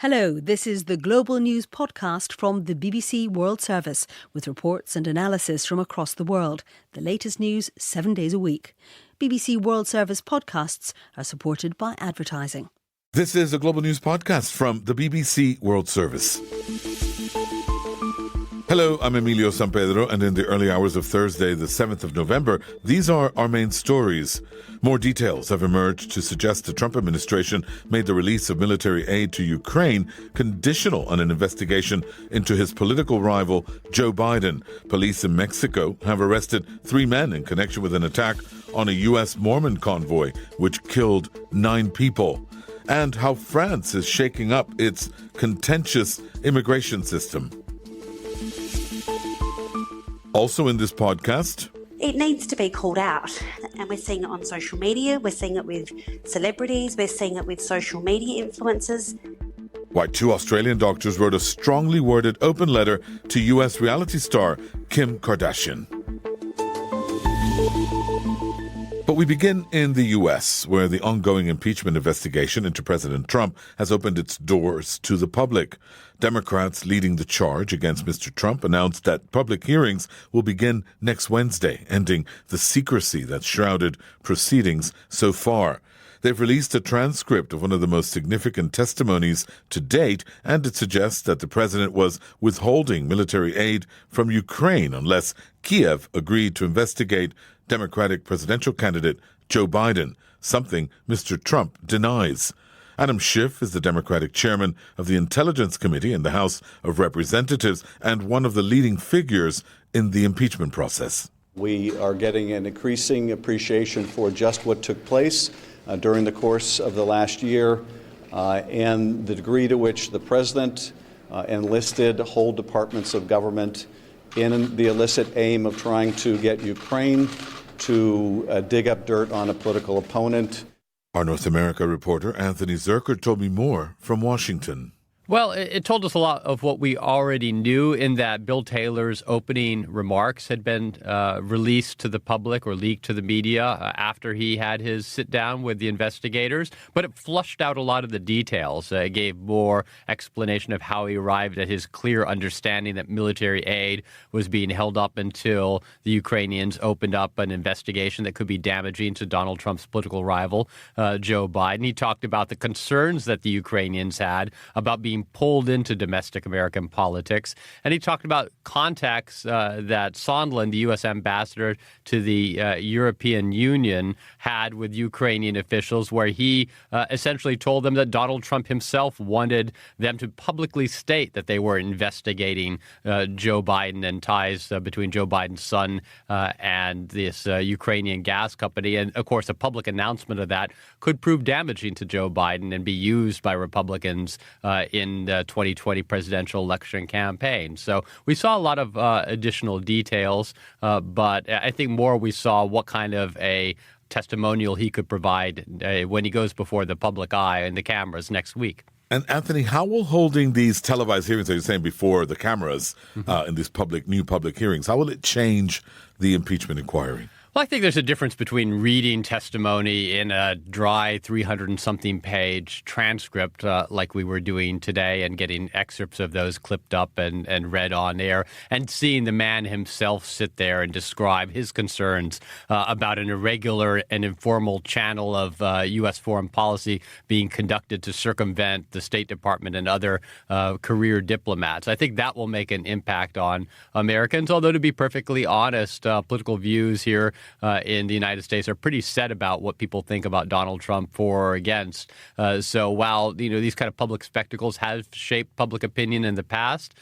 Hello, this is the Global News Podcast from the BBC World Service, with reports and analysis from across the world. The latest news 7 days a week. BBC World Service podcasts are supported by advertising. This is a Global News Podcast from the BBC World Service. Hello, I'm Emilio Sampedro, and in the early hours of Thursday, the 7th of November, these are our main stories. More details have emerged to suggest the Trump administration made the release of military aid to Ukraine conditional on an investigation into his political rival, Joe Biden. Police in Mexico have arrested 3 men in connection with an attack on a U.S. Mormon convoy, which killed 9 people. And how France is shaking up its contentious immigration system. Also in this podcast, it needs to be called out, and we're seeing it on social media, we're seeing it with celebrities, we're seeing it with social media influencers. Why 2 Australian doctors wrote a strongly worded open letter to US reality star Kim Kardashian. But we begin in the U.S., where the ongoing impeachment investigation into President Trump has opened its doors to the public. Democrats leading the charge against Mr. Trump announced that public hearings will begin next Wednesday, ending the secrecy that's shrouded proceedings so far. They've released a transcript of one of the most significant testimonies to date, and it suggests that the president was withholding military aid from Ukraine unless Kiev agreed to investigate Democratic presidential candidate Joe Biden, something Mr. Trump denies. Adam Schiff is the Democratic chairman of the Intelligence Committee in the House of Representatives and one of the leading figures in the impeachment process. We are getting an increasing appreciation for just what took place during the course of the last year and the degree to which the president enlisted whole departments of government in the illicit aim of trying to get Ukraine to dig up dirt on a political opponent. Our North America reporter Anthony Zerker told me more from Washington. Well, it told us a lot of what we already knew in that Bill Taylor's opening remarks had been released to the public or leaked to the media after he had his sit down with the investigators. But it flushed out a lot of the details. It gave more explanation of how he arrived at his clear understanding that military aid was being held up until the Ukrainians opened up an investigation that could be damaging to Donald Trump's political rival, Joe Biden. He talked about the concerns that the Ukrainians had about being pulled into domestic American politics. And he talked about contacts that Sondland, the U.S. ambassador to the European Union, had with Ukrainian officials, where he essentially told them that Donald Trump himself wanted them to publicly state that they were investigating Joe Biden and ties between Joe Biden's son and this Ukrainian gas company. And, of course, a public announcement of that could prove damaging to Joe Biden and be used by Republicans in the 2020 presidential election campaign. So we saw a lot of additional details, but I think more we saw what kind of a testimonial he could provide when he goes before the public eye and the cameras next week. And Anthony, how will holding these televised hearings, as you're saying, before the cameras in these new public hearings, how will it change the impeachment inquiry? Well, I think there's a difference between reading testimony in a dry 300-and-something page transcript like we were doing today and getting excerpts of those clipped up and read on air, and seeing the man himself sit there and describe his concerns about an irregular and informal channel of U.S. foreign policy being conducted to circumvent the State Department and other career diplomats. I think that will make an impact on Americans, although to be perfectly honest, political views here in the United States are pretty set about what people think about Donald Trump for or against. So while these kind of public spectacles have shaped public opinion in the past,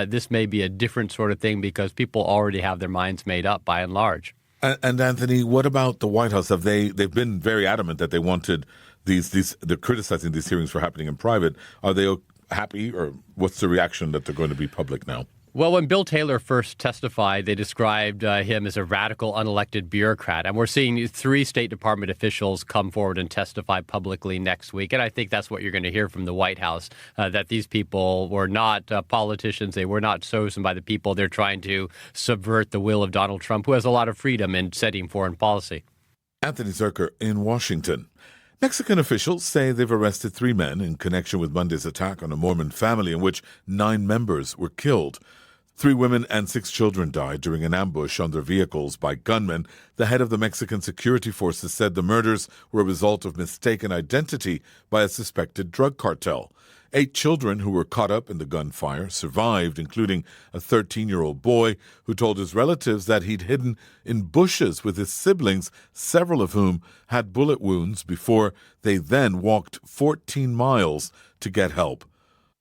this may be a different sort of thing because people already have their minds made up by and large. And Anthony, what about the White House? They've been very adamant that they wanted they're criticizing these hearings for happening in private. Are they happy, or what's the reaction that they're going to be public now? Well, when Bill Taylor first testified, they described him as a radical, unelected bureaucrat. And we're seeing 3 State Department officials come forward and testify publicly next week. And I think that's what you're going to hear from the White House, that these people were not politicians. They were not chosen by the people. They're trying to subvert the will of Donald Trump, who has a lot of freedom in setting foreign policy. Anthony Zerker in Washington. Mexican officials say they've arrested 3 men in connection with Monday's attack on a Mormon family in which 9 members were killed. 3 women and 6 children died during an ambush on their vehicles by gunmen. The head of the Mexican security forces said the murders were a result of mistaken identity by a suspected drug cartel. 8 children who were caught up in the gunfire survived, including a 13-year-old boy who told his relatives that he'd hidden in bushes with his siblings, several of whom had bullet wounds, before they then walked 14 miles to get help.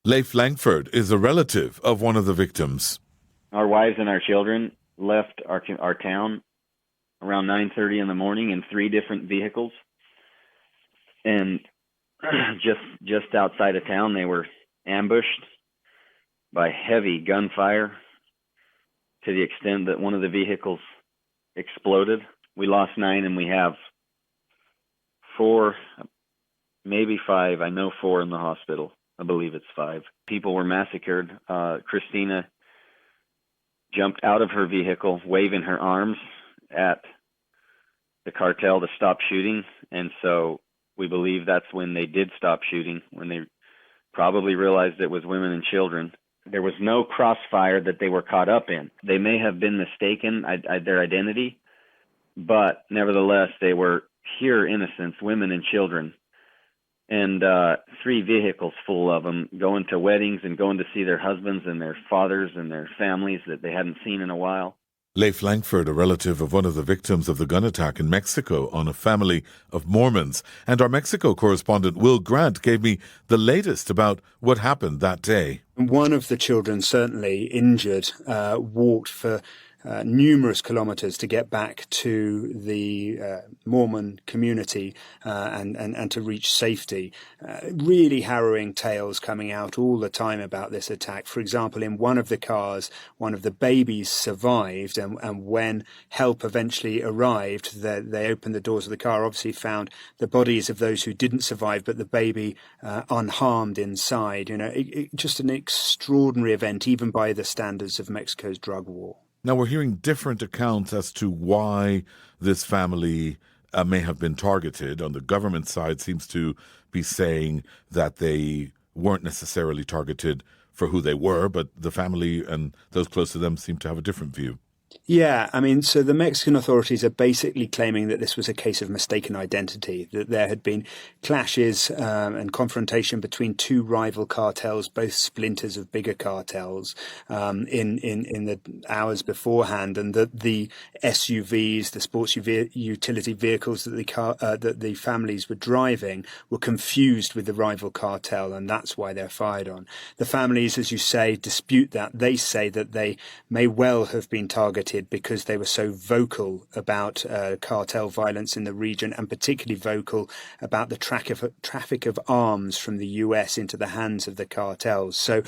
Leif Langford is a relative of one of the victims. Our wives and our children left our town around 9:30 in the morning in 3 different vehicles. And just outside of town, they were ambushed by heavy gunfire to the extent that one of the vehicles exploded. We lost 9, and we have 4, maybe 5. I know 4 in the hospital. I believe it's 5. People were massacred. Christina jumped out of her vehicle, waving her arms at the cartel to stop shooting, and so we believe that's when they did stop shooting, when they probably realized it was women and children. There was no crossfire that they were caught up in. They may have been mistaken, their identity, but nevertheless, they were pure innocents, women and children. And 3 vehicles full of them going to weddings and going to see their husbands and their fathers and their families that they hadn't seen in a while. Leif Langford, a relative of one of the victims of the gun attack in Mexico on a family of Mormons. And our Mexico correspondent Will Grant gave me the latest about what happened that day. One of the children, certainly injured, walked for numerous kilometers to get back to the Mormon community and to reach safety. Really harrowing tales coming out all the time about this attack. For example, in one of the cars, one of the babies survived, and when help eventually arrived, they opened the doors of the car, obviously found the bodies of those who didn't survive, but the baby unharmed inside. Just an extraordinary event, even by the standards of Mexico's drug war. Now, we're hearing different accounts as to why this family may have been targeted. On the government side, seems to be saying that they weren't necessarily targeted for who they were, but the family and those close to them seem to have a different view. Yeah, so the Mexican authorities are basically claiming that this was a case of mistaken identity, that there had been clashes and confrontation between 2 rival cartels, both splinters of bigger cartels, in the hours beforehand, and that the SUVs, the sports utility vehicles that the families were driving were confused with the rival cartel, and that's why they're fired on. The families, as you say, dispute that. They say that they may well have been targeted because they were so vocal about cartel violence in the region, and particularly vocal about the traffic of arms from the US into the hands of the cartels. So,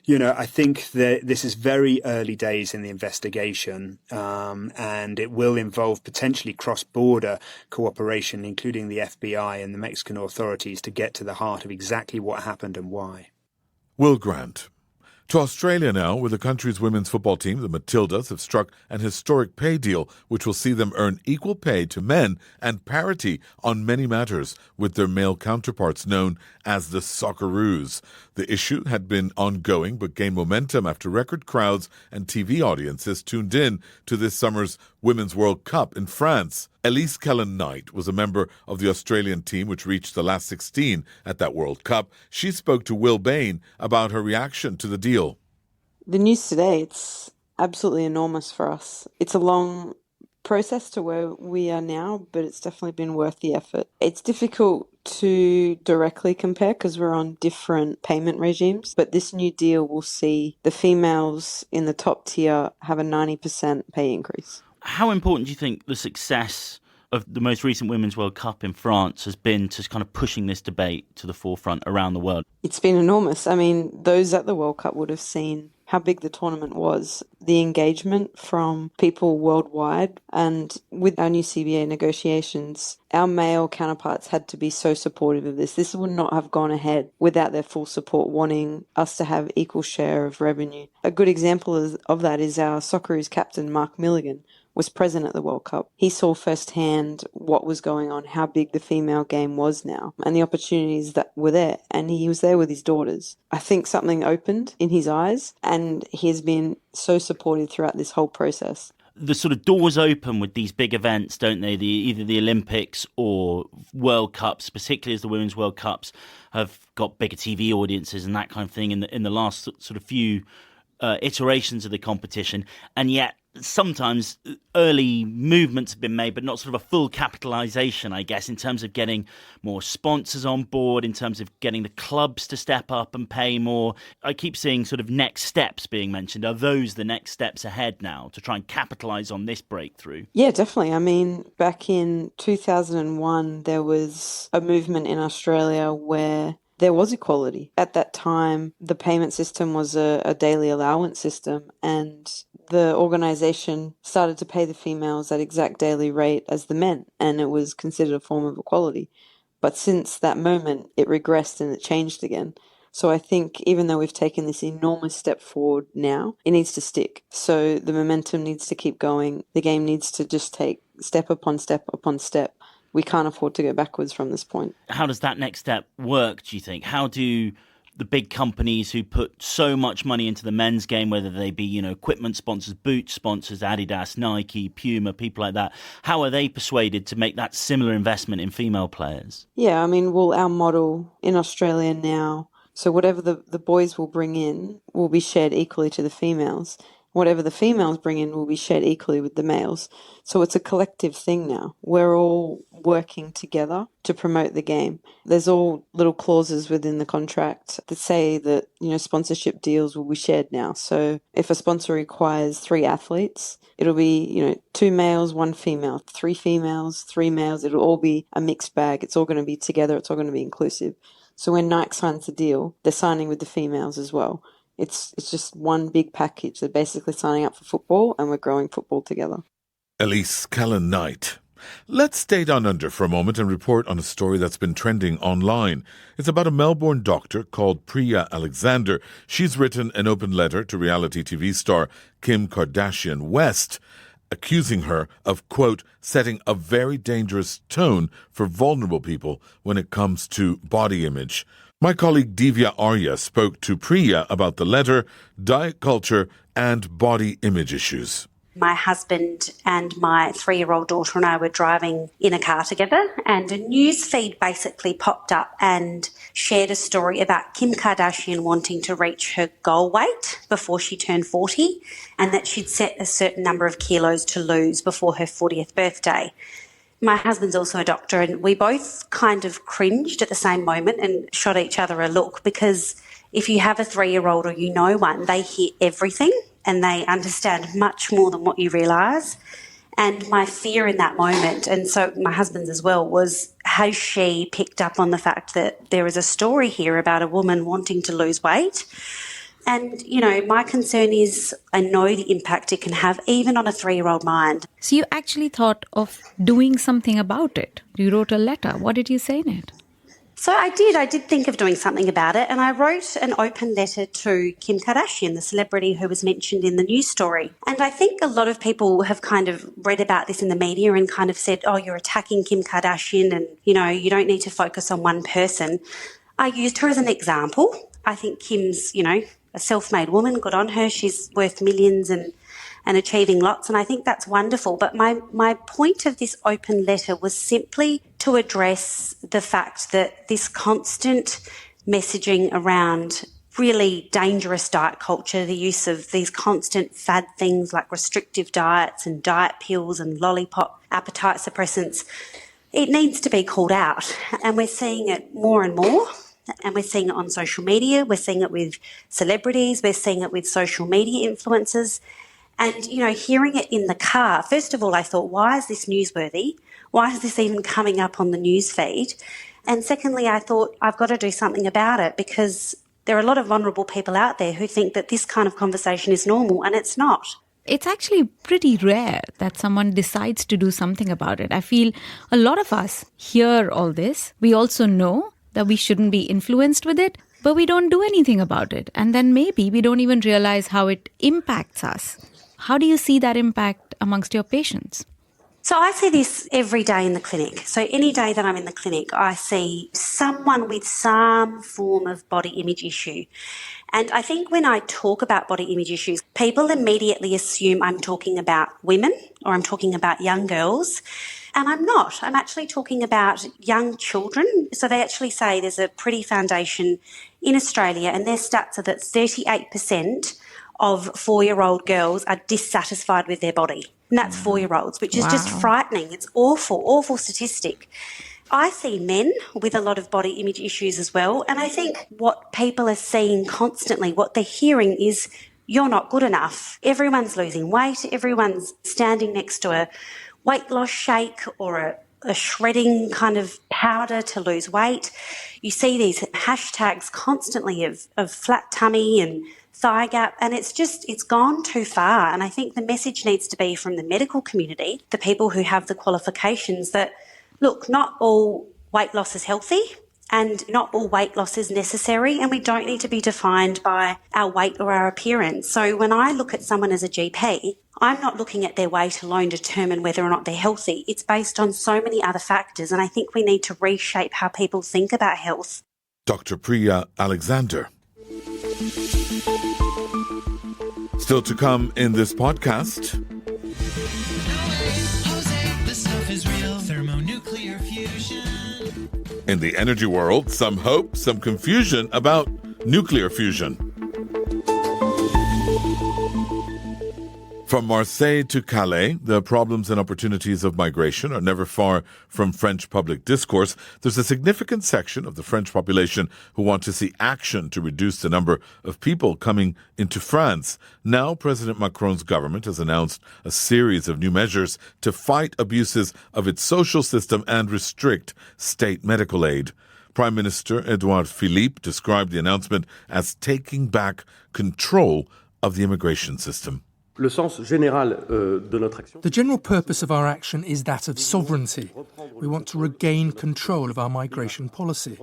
I think that this is very early days in the investigation, and it will involve potentially cross-border cooperation, including the FBI and the Mexican authorities, to get to the heart of exactly what happened and why. Will Grant. To Australia now, where the country's women's football team, the Matildas, have struck an historic pay deal which will see them earn equal pay to men and parity on many matters with their male counterparts known as the Socceroos. The issue had been ongoing but gained momentum after record crowds and TV audiences tuned in to this summer's Women's World Cup in France. Elise Kellen-Knight was a member of the Australian team which reached the last 16 at that World Cup. She spoke to Will Bain about her reaction to the deal. The news today, it's absolutely enormous for us. It's a long process to where we are now, but it's definitely been worth the effort. It's difficult to directly compare because we're on different payment regimes, but this new deal will see the females in the top tier have a 90% pay increase. How important do you think the success of the most recent Women's World Cup in France has been to kind of pushing this debate to the forefront around the world? It's been enormous. Those at the World Cup would have seen how big the tournament was, the engagement from people worldwide, and with our new CBA negotiations, our male counterparts had to be so supportive of this. This would not have gone ahead without their full support, wanting us to have equal share of revenue. A good example of that is our Socceroos captain, Mark Milligan, was present at the World Cup. He saw firsthand what was going on, how big the female game was now, and the opportunities that were there. And he was there with his daughters. I think something opened in his eyes, and he has been so supportive throughout this whole process. The sort of doors open with these big events, don't they? Either the Olympics or World Cups, particularly as the Women's World Cups have got bigger TV audiences and that kind of thing in the last sort of few iterations of the competition. And yet sometimes early movements have been made, but not sort of a full capitalisation, I guess, in terms of getting more sponsors on board, in terms of getting the clubs to step up and pay more. I keep seeing sort of next steps being mentioned. Are those the next steps ahead now to try and capitalise on this breakthrough? Yeah, definitely. I mean, back in 2001, there was a movement in Australia where there was equality. At that time, the payment system was a daily allowance system, and the organisation started to pay the females that exact daily rate as the men, and it was considered a form of equality. But since that moment, it regressed and it changed again. So I think even though we've taken this enormous step forward now, it needs to stick. So the momentum needs to keep going. The game needs to just take step upon step upon step. We can't afford to go backwards from this point. How does that next step work, do you think? How do the big companies who put so much money into the men's game, whether they be, equipment sponsors, boot sponsors, Adidas, Nike, Puma, people like that, how are they persuaded to make that similar investment in female players? Yeah, I mean, well, our model in Australia now, so whatever the boys will bring in will be shared equally to the females. Whatever the females bring in will be shared equally with the males. So it's a collective thing now. We're all working together to promote the game. There's all little clauses within the contract that say that, sponsorship deals will be shared now. So if a sponsor requires 3 athletes, it'll be, 2 males, 1 female, 3 females, 3 males. It'll all be a mixed bag. It's all going to be together. It's all going to be inclusive. So when Nike signs the deal, they're signing with the females as well. It's just one big package. They're basically signing up for football, and we're growing football together. Elise Callan-Knight. Let's stay down under for a moment and report on a story that's been trending online. It's about a Melbourne doctor called Priya Alexander. She's written an open letter to reality TV star Kim Kardashian West, accusing her of, quote, setting a very dangerous tone for vulnerable people when it comes to body image. My colleague Divya Arya spoke to Priya about the letter, diet culture, and body image issues. My husband and my 3-year-old daughter and I were driving in a car together, and a news feed basically popped up and shared a story about Kim Kardashian wanting to reach her goal weight before she turned 40, and that she'd set a certain number of kilos to lose before her 40th birthday. My husband's also a doctor, and we both kind of cringed at the same moment and shot each other a look, because if you have a 3-year-old or one, they hear everything and they understand much more than what you realise. And my fear in that moment, and so my husband's as well, was has she picked up on the fact that there is a story here about a woman wanting to lose weight? And, my concern is I know the impact it can have even on a 3-year-old mind. So you actually thought of doing something about it. You wrote a letter. What did you say in it? So I did think of doing something about it, and I wrote an open letter to Kim Kardashian, the celebrity who was mentioned in the news story. And I think a lot of people have kind of read about this in the media and kind of said, oh, you're attacking Kim Kardashian and, you don't need to focus on one person. I used her as an example. I think Kim's, a self-made woman, good on her. She's worth millions and achieving lots, and I think that's wonderful. But my point of this open letter was simply to address the fact that this constant messaging around really dangerous diet culture, the use of these constant fad things like restrictive diets and diet pills and lollipop appetite suppressants, it needs to be called out. And we're seeing it more and more. And we're seeing it on social media. We're seeing it with celebrities. We're seeing it with social media influencers. And, hearing it in the car, first of all, I thought, why is this newsworthy? Why is this even coming up on the news feed? And secondly, I thought, I've got to do something about it, because there are a lot of vulnerable people out there who think that this kind of conversation is normal, and it's not. It's actually pretty rare that someone decides to do something about it. I feel a lot of us hear all this. We also know that we shouldn't be influenced with it, but we don't do anything about it. And then maybe we don't even realize how it impacts us. How do you see that impact amongst your patients? So I see this every day in the clinic. So any day that I'm in the clinic, I see someone with some form of body image issue. And I think when I talk about body image issues, people immediately assume I'm talking about women or I'm talking about young girls. And I'm not. I'm actually talking about young children. So they actually say there's a Pretty Foundation in Australia, and their stats are that 38% of 4-year-old girls are dissatisfied with their body. And that's 4-year-olds, which is just frightening. It's awful statistic. I see men with a lot of body image issues as well. And I think what people are seeing constantly, what they're hearing is, you're not good enough. Everyone's losing weight. Everyone's standing next to a weight loss shake or a shredding kind of powder to lose weight. You see these hashtags constantly of flat tummy and thigh gap, and it's gone too far. And I think the message needs to be from the medical community, the people who have the qualifications, that, look, not all weight loss is healthy and not all weight loss is necessary, and we don't need to be defined by our weight or our appearance. So when I look at someone as a GP, I'm not looking at their weight alone to determine whether or not they're healthy. It's based on so many other factors, and I think we need to reshape how people think about health. Dr. Priya Alexander. Still to come in this podcast. Thermonuclear fusion. In the energy world, some hope, some confusion about nuclear fusion. From Marseille to Calais, the problems and opportunities of migration are never far from French public discourse. There's a significant section of the French population who want to see action to reduce the number of people coming into France. Now, President Macron's government has announced a series of new measures to fight abuses of its social system and restrict state medical aid. Prime Minister Edouard Philippe described the announcement as taking back control of the immigration system. The general purpose of our action is that of sovereignty. We want to regain control of our migration policy.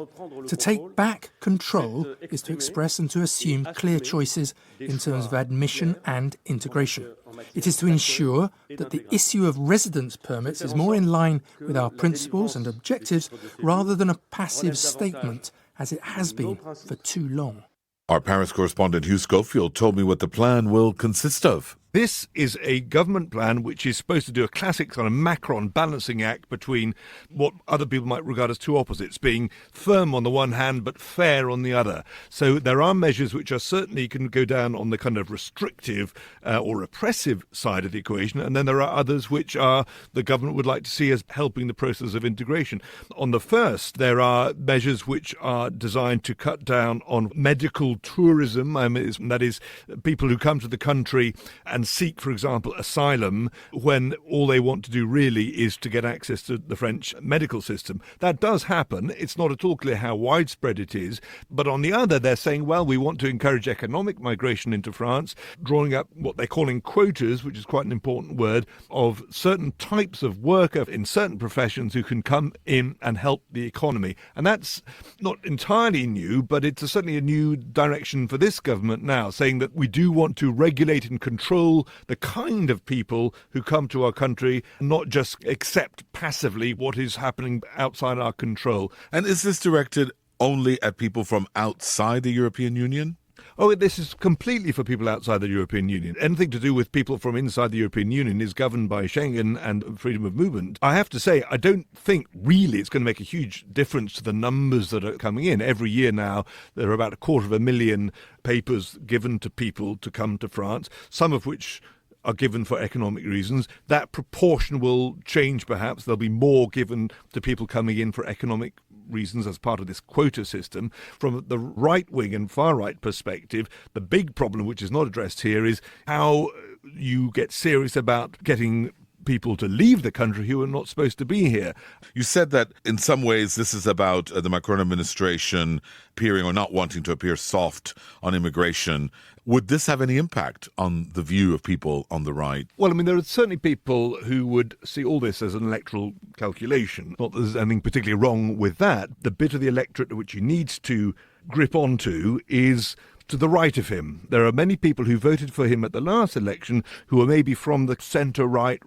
To take back control is to express and to assume clear choices in terms of admission and integration. It is to ensure that the issue of residence permits is more in line with our principles and objectives rather than a passive statement, as it has been for too long. Our Paris correspondent Hugh Schofield told me what the plan will consist of. This is a government plan which is supposed to do a classic kind of Macron balancing act between what other people might regard as two opposites, being firm on the one hand but fair on the other. So there are measures which are certainly can go down on the kind of restrictive or repressive side of the equation, and then there are others which are the government would like to see as helping the process of integration. On the first, there are measures which are designed to cut down on medical tourism, that is, people who come to the country and seek, for example, asylum when all they want to do really is to get access to the French medical system. That does happen. It's not at all clear how widespread it is. But on the other, they're saying, well, we want to encourage economic migration into France, drawing up what they're calling quotas, which is quite an important word, of certain types of worker in certain professions who can come in and help the economy. And that's not entirely new, but it's certainly a new direction for this government now, saying that we do want to regulate and control the kind of people who come to our country, not just accept passively what is happening outside our control. And is this directed only at people from outside the European Union? Oh, this is completely for people outside the European Union. Anything to do with people from inside the European Union is governed by Schengen and freedom of movement. I have to say, I don't think really it's going to make a huge difference to the numbers that are coming in. Every year now, there are about 250,000 papers given to people to come to France, some of which are given for economic reasons. That proportion will change perhaps. There'll be more given to people coming in for economic reasons as part of this quota system. From the right-wing and far-right perspective, the big problem which is not addressed here is how you get serious about getting people to leave the country who are not supposed to be here. You said that in some ways this is about the Macron administration appearing or not wanting to appear soft on immigration. Would this have any impact on the view of people on the right? Well, I mean, there are certainly people who would see all this as an electoral calculation. Not that there's anything particularly wrong with that. The bit of the electorate which he needs to grip onto is to the right of him. There are many people who voted for him at the last election who are maybe from the centre-right,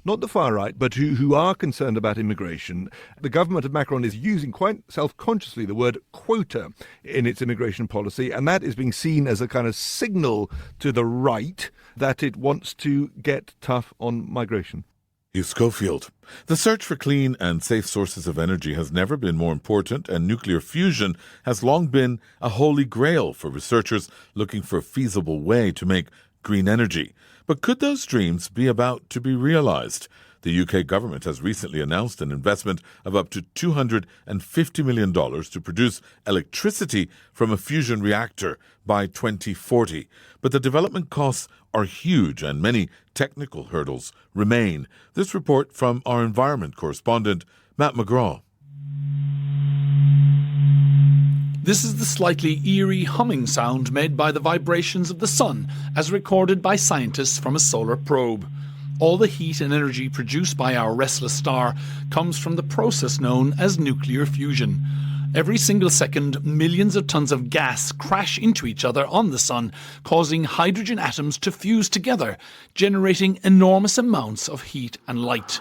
not the far right, but who are concerned about immigration. The government of Macron is using quite self-consciously the word quota in its immigration policy, and that is being seen as a kind of signal to the right that it wants to get tough on migration. Hugh Schofield. The search for clean and safe sources of energy has never been more important, and nuclear fusion has long been a holy grail for researchers looking for a feasible way to make green energy. But could those dreams be about to be realized? The UK government has recently announced an investment of up to $250 million to produce electricity from a fusion reactor by 2040. But the development costs are huge and many technical hurdles remain. This report from our environment correspondent, Matt McGraw. This is the slightly eerie humming sound made by the vibrations of the sun as recorded by scientists from a solar probe. All the heat and energy produced by our restless star comes from the process known as nuclear fusion. Every single second, millions of tons of gas crash into each other on the sun, causing hydrogen atoms to fuse together, generating enormous amounts of heat and light.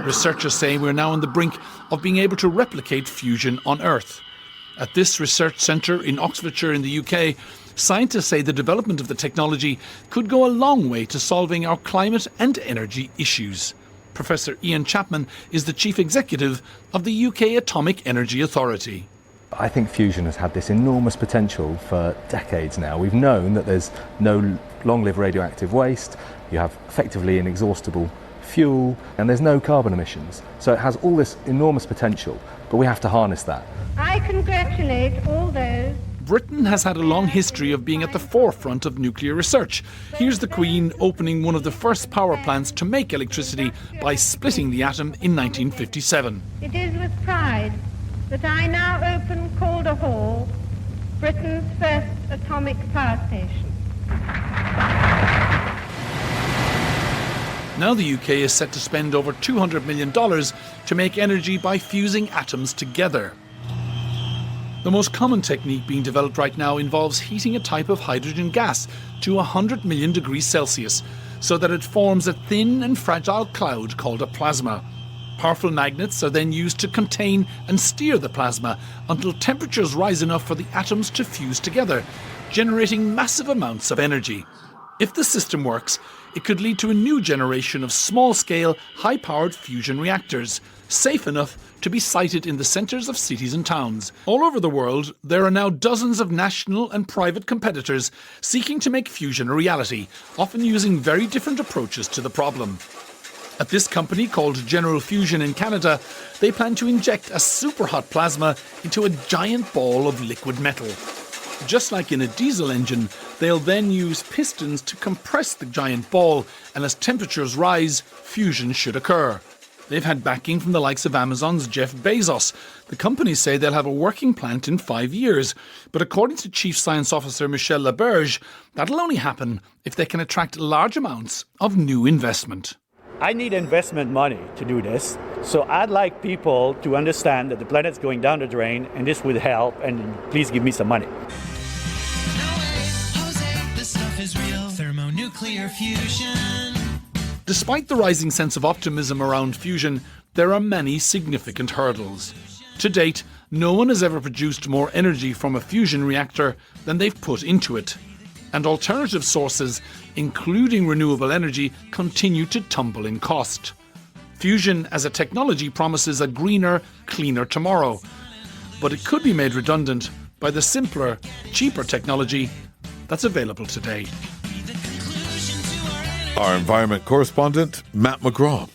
Researchers say we're now on the brink of being able to replicate fusion on Earth. At this research centre in Oxfordshire in the UK, scientists say the development of the technology could go a long way to solving our climate and energy issues. Professor Ian Chapman is the chief executive of the UK Atomic Energy Authority. I think fusion has had this enormous potential for decades now. We've known that there's no long-lived radioactive waste, you have effectively inexhaustible fuel, and there's no carbon emissions. So it has all this enormous potential, but we have to harness that. I congratulate all those. Britain has had a long history of being at the forefront of nuclear research. Here's the Queen opening one of the first power plants to make electricity by splitting the atom in 1957. It is with pride that I now open Calder Hall, Britain's first atomic power station. Now the UK is set to spend over $200 million to make energy by fusing atoms together. The most common technique being developed right now involves heating a type of hydrogen gas to 100 million degrees Celsius so that it forms a thin and fragile cloud called a plasma. Powerful magnets are then used to contain and steer the plasma until temperatures rise enough for the atoms to fuse together, generating massive amounts of energy. If the system works, it could lead to a new generation of small-scale, high-powered fusion reactors, safe enough to be sited in the centres of cities and towns. All over the world, there are now dozens of national and private competitors seeking to make fusion a reality, often using very different approaches to the problem. At this company called General Fusion in Canada, they plan to inject a super-hot plasma into a giant ball of liquid metal. Just like in a diesel engine, they'll then use pistons to compress the giant ball, and as temperatures rise, fusion should occur. They've had backing from the likes of Amazon's Jeff Bezos. The companies say they'll have a working plant in 5 years. But according to Chief Science Officer Michel Laberge, that'll only happen if they can attract large amounts of new investment. I need investment money to do this. So I'd like people to understand that the planet's going down the drain and this would help, and please give me some money. Thermonuclear fusion. Despite the rising sense of optimism around fusion, there are many significant hurdles. To date, no one has ever produced more energy from a fusion reactor than they've put into it. And alternative sources, including renewable energy, continue to tumble in cost. Fusion as a technology promises a greener, cleaner tomorrow. But it could be made redundant by the simpler, cheaper technology that's available today. Our environment correspondent, Matt McGraw.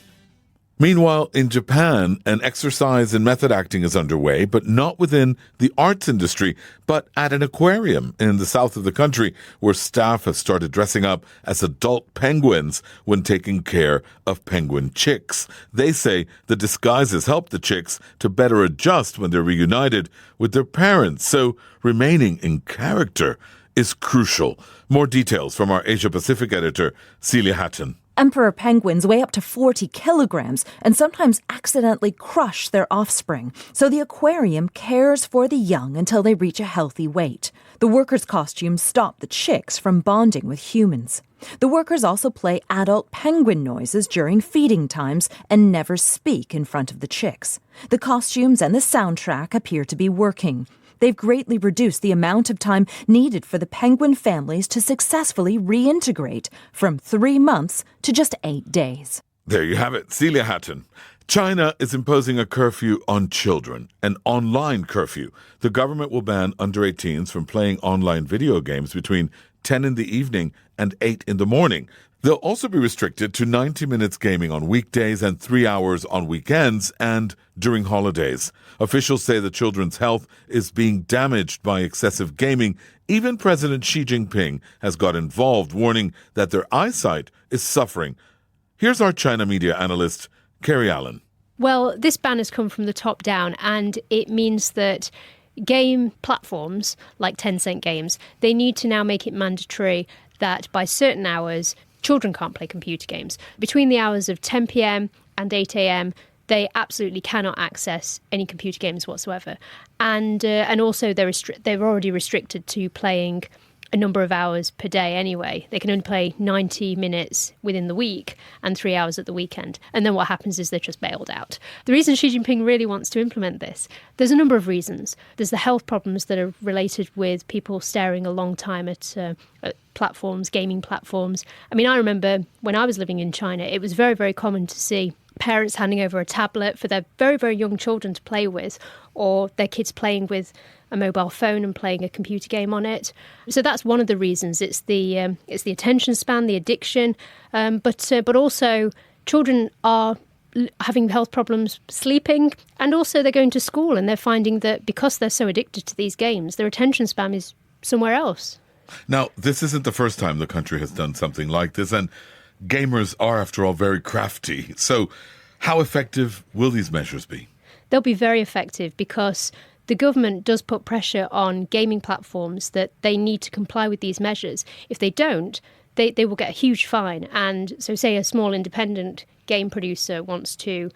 Meanwhile, in Japan, an exercise in method acting is underway, but not within the arts industry, but at an aquarium in the south of the country, where staff have started dressing up as adult penguins when taking care of penguin chicks. They say the disguises help the chicks to better adjust when they're reunited with their parents, so remaining in character is crucial. More details from our Asia-Pacific editor, Celia Hatton. Emperor penguins weigh up to 40 kilograms and sometimes accidentally crush their offspring, so the aquarium cares for the young until they reach a healthy weight. The workers' costumes stop the chicks from bonding with humans. The workers also play adult penguin noises during feeding times and never speak in front of the chicks. The costumes and the soundtrack appear to be working. They've greatly reduced the amount of time needed for the penguin families to successfully reintegrate, from 3 months to just 8 days. There you have it, Celia Hatton. China is imposing a curfew on children, an online curfew. The government will ban under 18s from playing online video games between 10 in the evening and 8 in the morning. They'll also be restricted to 90 minutes gaming on weekdays and 3 hours on weekends and during holidays. Officials say the children's health is being damaged by excessive gaming. Even President Xi Jinping has got involved, warning that their eyesight is suffering. Here's our China media analyst, Carrie Allen. Well, this ban has come from the top down, and it means that game platforms like Tencent Games, they need to now make it mandatory that by certain hours, children can't play computer games. Between the hours of 10 p.m. and 8 a.m., they absolutely cannot access any computer games whatsoever. And also they're already restricted to playing a number of hours per day anyway. They can only play 90 minutes within the week and 3 hours at the weekend. And then what happens is they're just bailed out. The reason Xi Jinping really wants to implement this, there's a number of reasons. There's the health problems that are related with people staring a long time at platforms, gaming platforms. I mean, I remember when I was living in China, it was very, very common to see parents handing over a tablet for their very, very young children to play with, or their kids playing with a mobile phone and playing a computer game on it. So that's one of the reasons. It's the attention span, the addiction, but also children are having health problems sleeping, and also they're going to school and they're finding that because they're so addicted to these games, their attention span is somewhere else. Now, this isn't the first time the country has done something like this, and gamers are, after all, very crafty. So how effective will these measures be? They'll be very effective because the government does put pressure on gaming platforms that they need to comply with these measures. If they don't, they will get a huge fine. And so say a small independent game producer wants to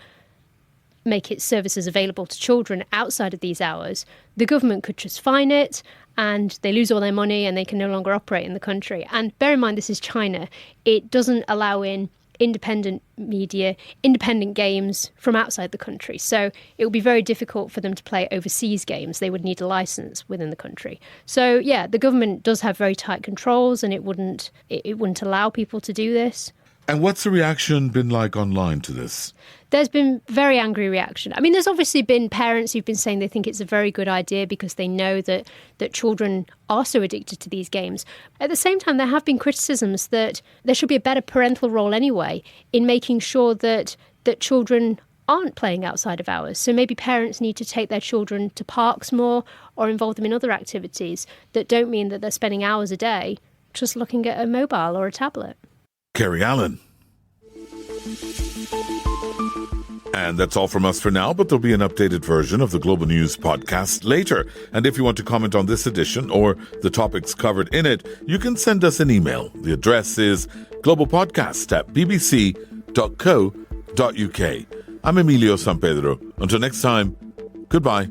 make its services available to children outside of these hours, the government could just fine it and they lose all their money and they can no longer operate in the country. And bear in mind, this is China. It doesn't allow in independent media, independent games from outside the country. So it would be very difficult for them to play overseas games. They would need a license within the country. So yeah, the government does have very tight controls and it wouldn't allow people to do this. And what's the reaction been like online to this? There's been very angry reaction. I mean, there's obviously been parents who've been saying they think it's a very good idea because they know that children are so addicted to these games. At the same time, there have been criticisms that there should be a better parental role anyway in making sure that children aren't playing outside of hours. So maybe parents need to take their children to parks more or involve them in other activities that don't mean that they're spending hours a day just looking at a mobile or a tablet. Carrie Allen. And that's all from us for now, but there'll be an updated version of the Global News podcast later. And if you want to comment on this edition or the topics covered in it, you can send us an email. The address is globalpodcast@bbc.co.uk. I'm Emilio San Pedro. Until next time, goodbye.